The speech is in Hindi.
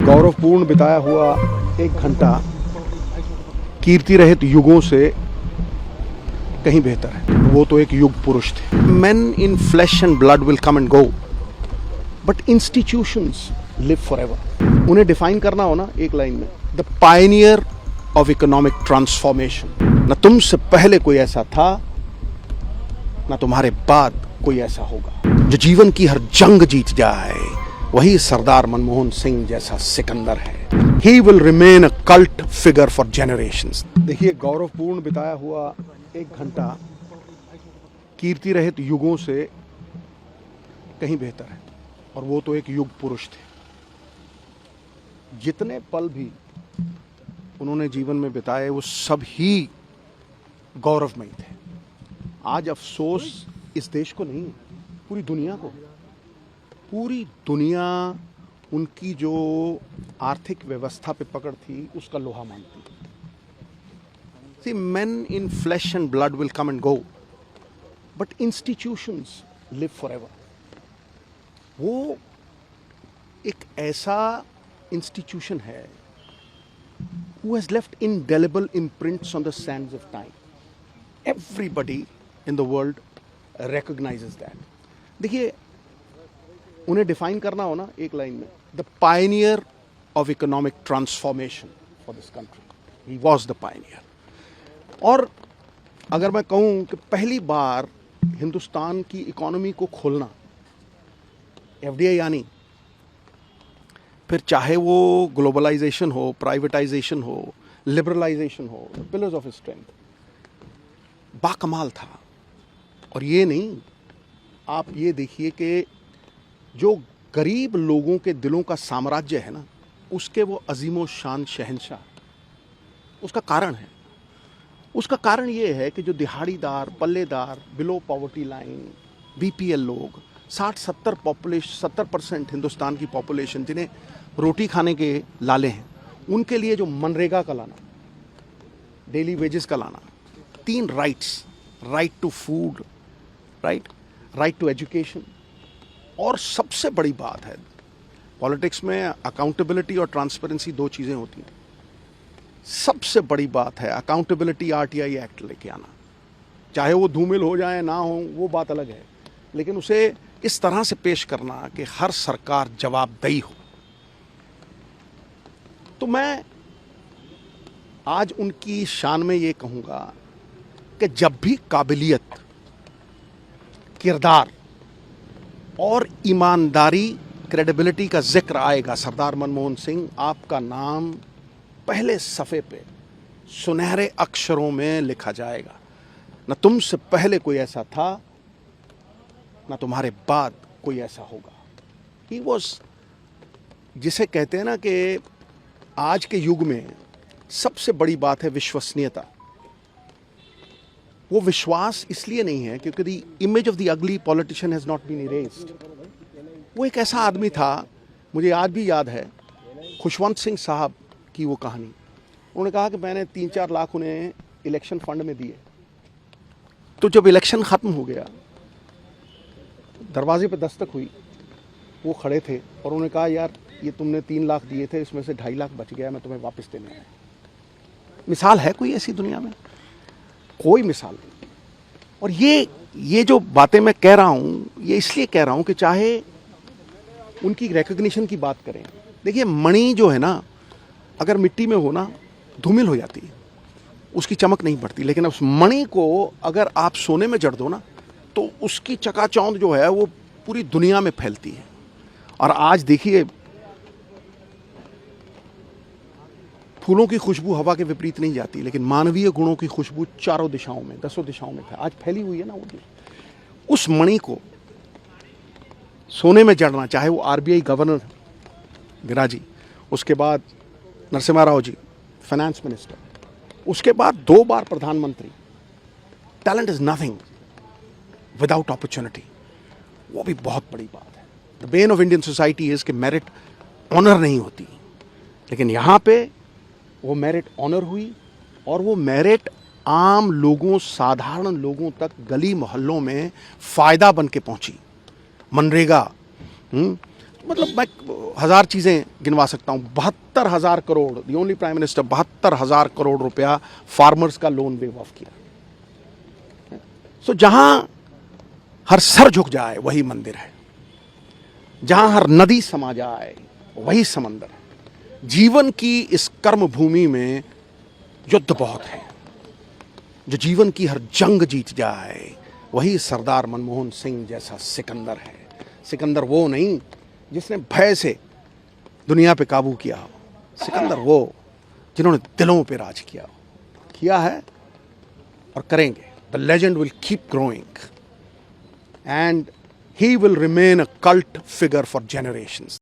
गौरवपूर्ण बिताया हुआ एक घंटा कीर्ति रहित युगों से कहीं बेहतर है। वो तो एक युग पुरुष थे। Men in flesh and blood will come and go, but institutions live forever. उन्हें डिफाइन करना हो ना एक लाइन में, the Pioneer of economic transformation. न तुमसे पहले कोई ऐसा था, न तुम्हारे बाद कोई ऐसा होगा। जो जीवन की हर जंग जीत जाए, वही सरदार मनमोहन सिंह जैसा सिकंदर है। He will remain a cult figure for generations. देखिए, गौरवपूर्ण बिताया हुआ एक घंटा कीर्ति रहित युगों से कहीं बेहतर है, और वो तो एक युग पुरुष थे। जितने पल भी उन्होंने जीवन में बिताए, वो सब ही गौरवमयी थे। आज अफसोस इस देश को नहीं, पूरी दुनिया को। पूरी दुनिया उनकी जो आर्थिक व्यवस्था पे पकड़ थी, उसका लोहा मानती। See, men in flesh and blood will come and go, but institutions live forever. वो एक ऐसा इंस्टीट्यूशन है who has left indelible imprints on the sands of time. Everybody in the world recognizes that. देखिए, उन्हें डिफाइन करना हो ना एक लाइन में, the Pioneer of economic transformation for this country. He was the Pioneer. और अगर मैं कहूँ कि पहली बार हिंदुस्तान की इकोनॉमी को खोलना, एफडीआई यानी, फिर चाहे वो ग्लोबलाइजेशन हो, प्राइवेटाइजेशन हो, लिबरलाइजेशन हो, पिलर्स ऑफ स्ट्रेंथ, बाकमाल था। और ये नहीं, आप ये देखिए कि जो गरीब लोगों के दिलों का साम्राज्य है ना, उसके वो अजीमो शान शहंशाह, उसका कारण है। उसका कारण ये है कि जो दिहाड़ीदार, पल्लेदार, बिलो पॉवर्टी लाइन, बीपीएल लोग, 60-70% हिंदुस्तान की पॉपुलेशन जिन्हें रोटी खाने के लाले हैं, उनके लिए जो मनरेगा का लाना, डेली वेजेस का लाना, 3 rights, right to food, right to education, और सबसे बड़ी बात है, पॉलिटिक्स में अकाउंटेबिलिटी और ट्रांसपेरेंसी 2 चीज़ें होती हैं। सबसे बड़ी बात है अकाउंटेबिलिटी, आरटीआई एक्ट लेके आना। चाहे वो धूमिल हो जाए ना हो, वो बात अलग है, लेकिन उसे इस तरह से पेश करना कि हर सरकार जवाबदेही हो। तो मैं आज उनकी शान में ये कहूँगा कि जब भी काबिलियत, किरदार और ईमानदारी, क्रेडिबिलिटी का जिक्र आएगा, सरदार मनमोहन सिंह, आपका नाम पहले सफ़े पे सुनहरे अक्षरों में लिखा जाएगा। न तुमसे पहले कोई ऐसा था, न तुम्हारे बाद कोई ऐसा होगा। ही वॉज, जिसे कहते हैं ना कि आज के युग में सबसे बड़ी बात है विश्वसनीयता। वो विश्वास इसलिए नहीं है क्योंकि the image of the ugly politician has not been erased. वो एक ऐसा आदमी था, मुझे आज भी याद है खुशवंत सिंह साहब की वो कहानी। उन्होंने कहा कि मैंने 3-4 लाख उन्हें इलेक्शन फंड में दिए। तो जब इलेक्शन ख़त्म हो गया, दरवाजे पे दस्तक हुई, वो खड़े थे और उन्होंने कहा, यार ये तुमने 3 लाख दिए थे, इसमें से 2.5 लाख बच गया, मैं तुम्हें वापस देने आया। मिसाल है कोई ऐसी दुनिया में? कोई मिसाल नहीं। और ये जो बातें मैं कह रहा हूँ, ये इसलिए कह रहा हूँ कि चाहे उनकी रिकग्निशन की बात करें, देखिए मणि जो है ना, अगर मिट्टी में हो ना, धूमिल हो जाती है, उसकी चमक नहीं बढ़ती। लेकिन उस मणि को अगर आप सोने में जड़ दो ना, तो उसकी चकाचौंध जो है वो पूरी दुनिया में फैलती है। और आज देखिए, फूलों की खुशबू हवा के विपरीत नहीं जाती, लेकिन मानवीय गुणों की खुशबू चारों दिशाओं में, 10 दिशाओं में आज फैली हुई है ना। उस मणि को सोने में जड़ना, चाहे वो आरबीआई गवर्नर गिराजी, उसके बाद नरसिम्हा राव जी फाइनेंस मिनिस्टर, उसके बाद 2 बार प्रधानमंत्री। Talent is nothing without opportunity, वो भी बहुत बड़ी बात है। The Ben of Indian society is कि मेरिट ऑनर नहीं होती, लेकिन यहाँ पे वो मेरिट ऑनर हुई, और वो मेरिट आम लोगों, साधारण लोगों तक गली मोहल्लों में फ़ायदा बन के पहुँची। मनरेगा, मतलब मैं हजार चीज़ें गिनवा सकता हूँ। 72,000 crore, the only prime minister 72,000 crore रुपया फार्मर्स का लोन वेव ऑफ किया। सो जहां हर सर झुक जाए वही मंदिर है, जहां हर नदी समा जाए वही समंदर है। जीवन की इस कर्म भूमि में युद्ध बहुत है। जो जीवन की हर जंग जीत जाए वही सरदार मनमोहन सिंह जैसा सिकंदर है। सिकंदर वो नहीं जिसने भय से दुनिया पे काबू किया हो, सिकंदर वो जिन्होंने दिलों पे राज किया है और करेंगे। The legend will keep growing and he will remain a cult figure for generations.